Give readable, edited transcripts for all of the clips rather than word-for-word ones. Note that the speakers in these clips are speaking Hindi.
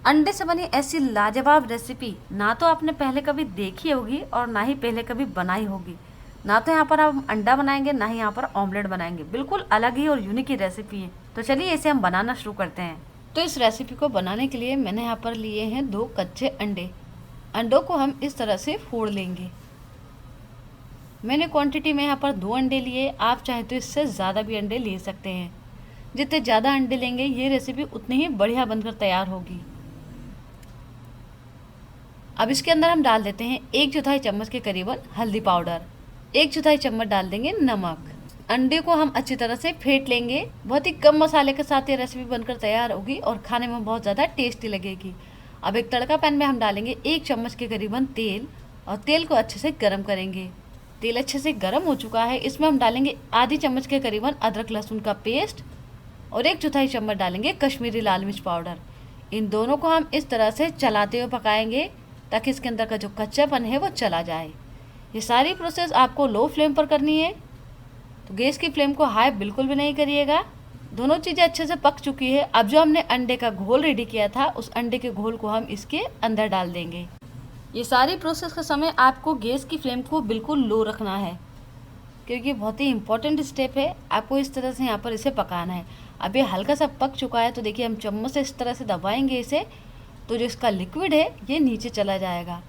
अंडे से बनी ऐसी लाजवाब रेसिपी ना तो आपने पहले कभी देखी होगी और ना ही पहले कभी बनाई होगी। ना तो यहाँ पर हम अंडा बनाएंगे, ना ही यहाँ पर ऑमलेट बनाएंगे। बिल्कुल अलग ही और यूनिक ही रेसिपी है। तो चलिए इसे हम बनाना शुरू करते हैं। तो इस रेसिपी को बनाने के लिए मैंने यहाँ पर लिए हैं 2 कच्चे अंडे। अंडों को हम इस तरह से फोड़ लेंगे। मैंने क्वांटिटी में यहाँ पर 2 अंडे लिए। आप चाहे तो इससे ज़्यादा भी अंडे ले सकते हैं। जितने ज़्यादा अंडे लेंगे ये रेसिपी उतनी ही बढ़िया बनकर तैयार होगी। अब इसके अंदर हम डाल देते हैं 1/4 चम्मच के करीबन हल्दी पाउडर, 1/4 चम्मच डाल देंगे नमक। अंडे को हम अच्छी तरह से फेंट लेंगे। बहुत ही कम मसाले के साथ ये रेसिपी बनकर तैयार होगी और खाने में बहुत ज़्यादा टेस्टी लगेगी। अब एक तड़का पैन में हम डालेंगे 1 चम्मच के करीबन तेल और तेल को अच्छे से गर्म करेंगे। तेल अच्छे से गर्म हो चुका है। इसमें हम डालेंगे आधी चम्मच के करीबन अदरक लहसुन का पेस्ट और 1/4 चम्मच डालेंगे कश्मीरी लाल मिर्च पाउडर। इन दोनों को हम इस तरह से चलाते हुए पकाएंगे ताकि इसके अंदर का जो कच्चापन है वो चला जाए। ये सारी प्रोसेस आपको लो फ्लेम पर करनी है, तो गैस की फ्लेम को हाई बिल्कुल भी नहीं करिएगा। दोनों चीज़ें अच्छे से पक चुकी है। अब जो हमने अंडे का घोल रेडी किया था उस अंडे के घोल को हम इसके अंदर डाल देंगे। ये सारी प्रोसेस के समय आपको गैस की फ्लेम को बिल्कुल लो रखना है क्योंकि बहुत ही इंपॉर्टेंट स्टेप है। आपको इस तरह से यहाँ पर इसे पकाना है। अब ये हल्का सा पक चुका है तो देखिए हम चम्मच से इस तरह से दबाएंगे इसे तो जो इसका लिक्विड है ये नीचे चला जाएगा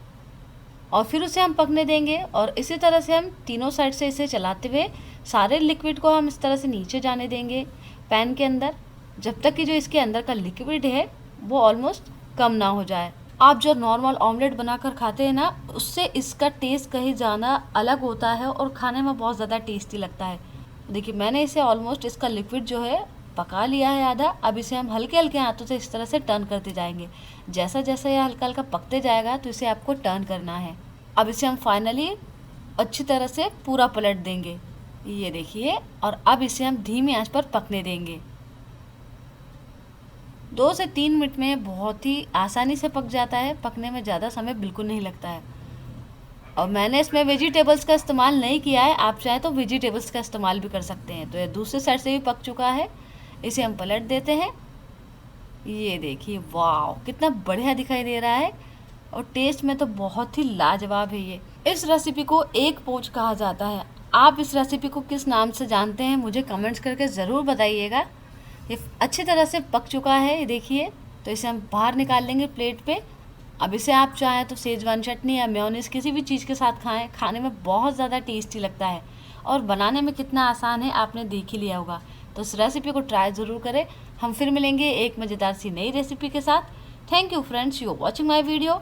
और फिर उसे हम पकने देंगे। और इसी तरह से हम तीनों साइड से इसे चलाते हुए सारे लिक्विड को हम इस तरह से नीचे जाने देंगे पैन के अंदर, जब तक कि जो इसके अंदर का लिक्विड है वो ऑलमोस्ट कम ना हो जाए। आप जो नॉर्मल ऑमलेट बनाकर खाते हैं ना, उससे इसका टेस्ट कहीं ज़्यादा अलग होता है और खाने में बहुत ज़्यादा टेस्टी लगता है। देखिए मैंने इसे ऑलमोस्ट इसका लिक्विड जो है पका लिया है आधा। अब इसे हम हल्के हल्के हाथों से इस तरह से टर्न करते जाएंगे। जैसा जैसा यह हल्का हल्का पकते जाएगा तो इसे आपको टर्न करना है। अब इसे हम फाइनली अच्छी तरह से पूरा पलट देंगे, ये देखिए। और अब इसे हम धीमी आंच पर पकने देंगे। 2 से 3 मिनट में बहुत ही आसानी से पक जाता है। पकने में ज़्यादा समय बिल्कुल नहीं लगता है। और मैंने इसमें वेजिटेबल्स का इस्तेमाल नहीं किया है। आप चाहें तो वेजिटेबल्स का इस्तेमाल भी कर सकते हैं। तो ये दूसरे साइड से भी पक चुका है। इसे हम पलट देते हैं। ये देखिए वाह कितना बढ़िया दिखाई दे रहा है और टेस्ट में तो बहुत ही लाजवाब है ये। इस रेसिपी को एक पोंच कहा जाता है। आप इस रेसिपी को किस नाम से जानते हैं मुझे कमेंट्स करके ज़रूर बताइएगा। ये अच्छी तरह से पक चुका है, ये देखिए। तो इसे हम बाहर निकाल लेंगे प्लेट पे। अब इसे आप चाहें तो सेजवान चटनी या मेयोनीज किसी भी चीज़ के साथ खाएं। खाने में बहुत ज़्यादा टेस्टी लगता है और बनाने में कितना आसान है आपने देख ही लिया होगा। तो इस रेसिपी को ट्राई ज़रूर करें। हम फिर मिलेंगे एक मज़ेदार सी नई रेसिपी के साथ। Thank you friends, you are watching my video.